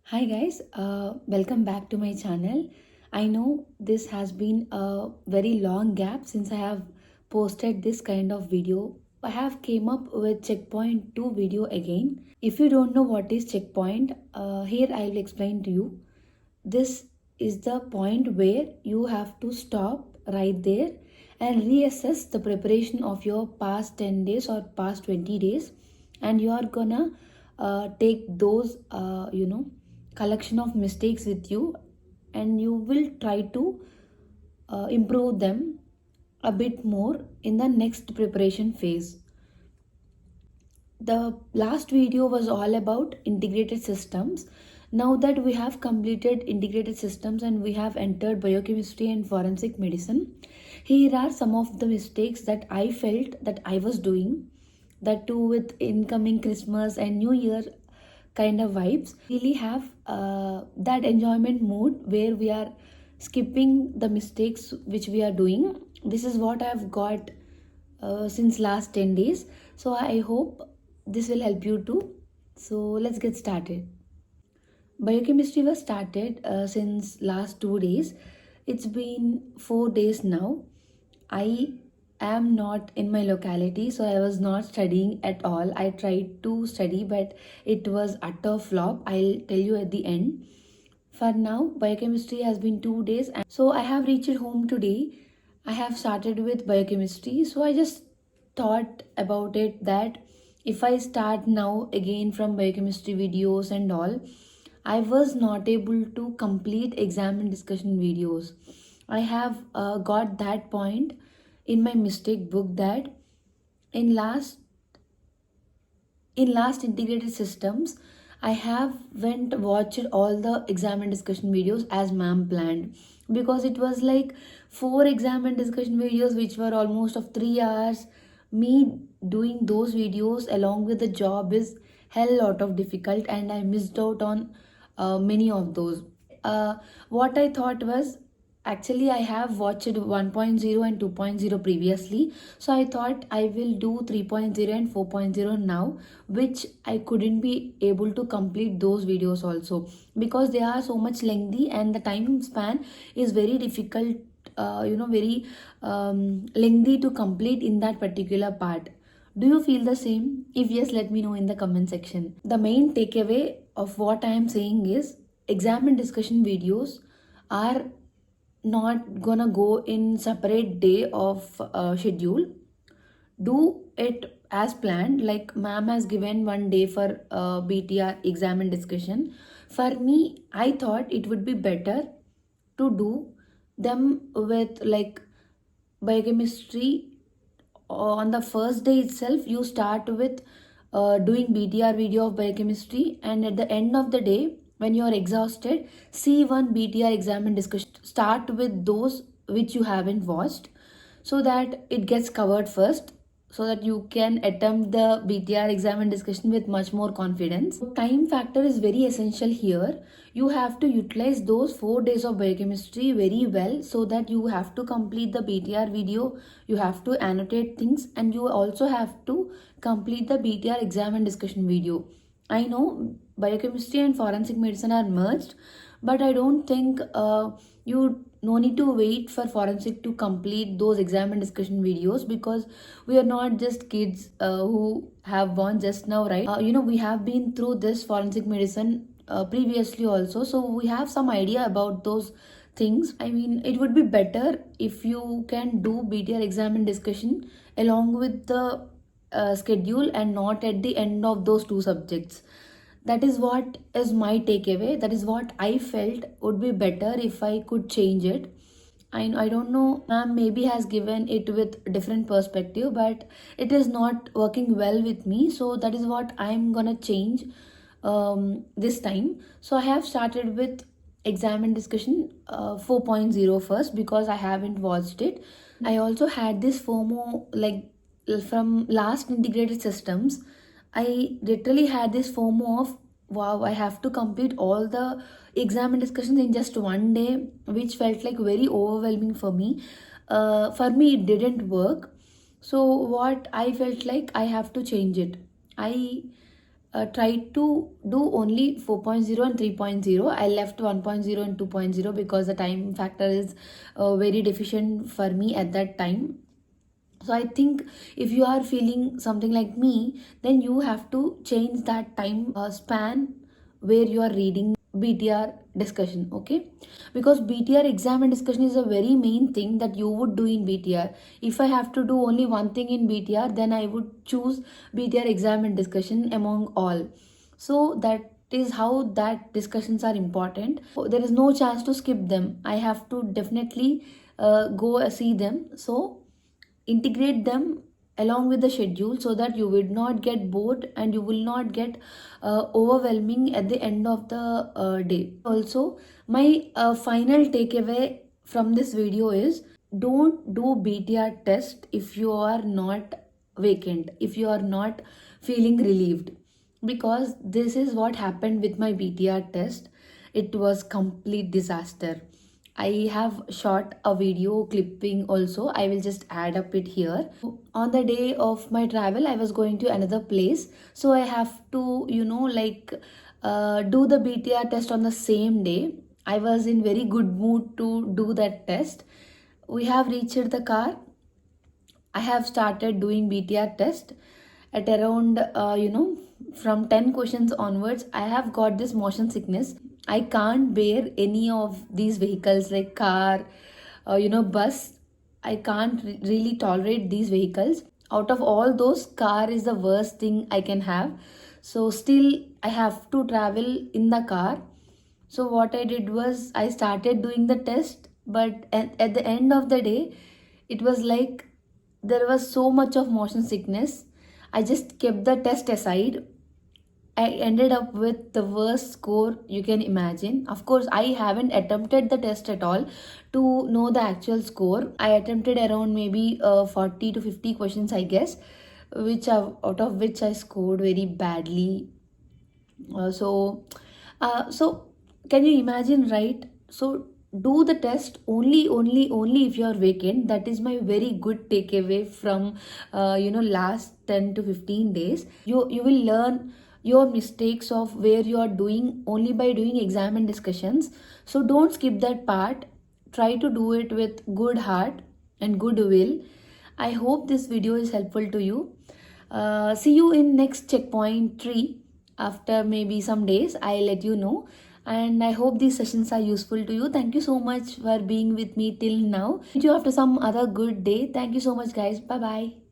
Hi guys, welcome back to my channel. I know this has been a very long gap since I have posted this kind of video. I have came up with checkpoint 2 video again. If you don't know what is checkpoint, here I will explain to you. This is the point where you have to stop right there and reassess the preparation of your past 10 days or past 20 days, and you are gonna take those collection of mistakes with you, and you will try to improve them a bit more in the next preparation phase. The last video was all about integrated systems. Now that we have completed integrated systems and we have entered biochemistry and forensic medicine, here are some of the mistakes that I felt that I was doing, that too with incoming Christmas and New Year kind of vibes. Really have that enjoyment mood where we are skipping the mistakes which we are doing. This is what I've got since last 10 days, so I hope this will help you too. So let's get started. Biochemistry was started since last 2 days. It's been 4 days now. I am not in my locality, so I was not studying at all. I tried to study, but it was utter flop. I'll tell you at the end. For now, biochemistry has been 2 days, and so I have reached home today. I have started with biochemistry, so I just thought about it that if I start now again from biochemistry videos and all, I was not able to complete exam and discussion videos. I have got that point in my mistake book that in last integrated systems I have went watched all the exam and discussion videos as ma'am planned, because it was like 4 exam and discussion videos which were almost of 3 hours. Me doing those videos along with the job is hell lot of difficult, and I missed out on many of those. What I thought was, actually I have watched 1.0 and 2.0 previously, so I thought I will do 3.0 and 4.0 now, which I couldn't be able to complete those videos also because they are so much lengthy and the time span is very difficult, very lengthy to complete in that particular part. Do you feel the same? If yes, let me know in the comment section. The main takeaway of what I am saying is exam and discussion videos are not gonna go in separate day of schedule. Do it as planned, like ma'am has given one day for BTR exam and discussion. For me, I thought it would be better to do them with like biochemistry. On the first day itself you start with doing BTR video of biochemistry, and at the end of the day when you are exhausted, see one BTR exam and discussion. Start with those which you haven't watched so that it gets covered first, so that you can attempt the BTR exam and discussion with much more confidence. Time factor is very essential here. You have to utilize those 4 days of biochemistry very well, so that you have to complete the BTR video, you have to annotate things, and you also have to complete the BTR exam and discussion video. I know biochemistry and forensic medicine are merged, but I don't think you no need to wait for forensic to complete those exam and discussion videos, because we are not just kids who have born just now, right? We have been through this forensic medicine previously also, so we have some idea about those things. I mean, it would be better if you can do BTR exam and discussion along with the schedule and not at the end of those two subjects. That is what is my takeaway. That is what I felt would be better if I could change it. I don't know, ma'am maybe has given it with different perspective, but it is not working well with me. So that is what I'm gonna change this time. So I have started with exam and discussion 4.0 first, because I haven't watched it. I also had this FOMO, like from last integrated systems. I literally had this FOMO of, wow, I have to complete all the exam and discussions in just one day, which felt like very overwhelming for me. For me, it didn't work. So what I felt like, I have to change it. I tried to do only 4.0 and 3.0. I left 1.0 and 2.0 because the time factor is very deficient for me at that time. So I think if you are feeling something like me, then you have to change that time span where you are reading BTR discussion, okay? Because BTR exam and discussion is a very main thing that you would do in BTR. If I have to do only one thing in BTR, then I would choose BTR exam and discussion among all. So that is how that discussions are important. There is no chance to skip them. I have to definitely go see them. So integrate them along with the schedule so that you will not get bored and you will not get overwhelming at the end of the day. Also, my final takeaway from this video is, don't do BTR test if you are not vacant, if you are not feeling relieved, because this is what happened with my BTR test. It was complete disaster. I have shot a video clipping also. I will just add up it here. On the day of my travel, I was going to another place. So I have to, do the BTR test on the same day. I was in very good mood to do that test. We have reached the car. I have started doing BTR test at around, from 10 questions onwards. I have got this motion sickness. I can't bear any of these vehicles like car, bus. I can't really tolerate these vehicles. Out of all those, car is the worst thing I can have. So still, I have to travel in the car. So what I did was I started doing the test, but at the end of the day, it was like there was so much of motion sickness. I just kept the test aside. I ended up with the worst score you can imagine. Of course, I haven't attempted the test at all to know the actual score. I attempted around maybe 40 to 50 questions, I guess, out of which I scored very badly. So can you imagine, right? So do the test only if you are vacant. That is my very good takeaway from last 10 to 15 days. You will learn your mistakes of where you are doing only by doing exam and discussions. So don't skip that part. Try to do it with good heart and good will. I hope this video is helpful to you. See you in next checkpoint 3. After maybe some days, I'll let you know. And I hope these sessions are useful to you. Thank you so much for being with me till now. See you after some other good day. Thank you so much, guys. Bye bye.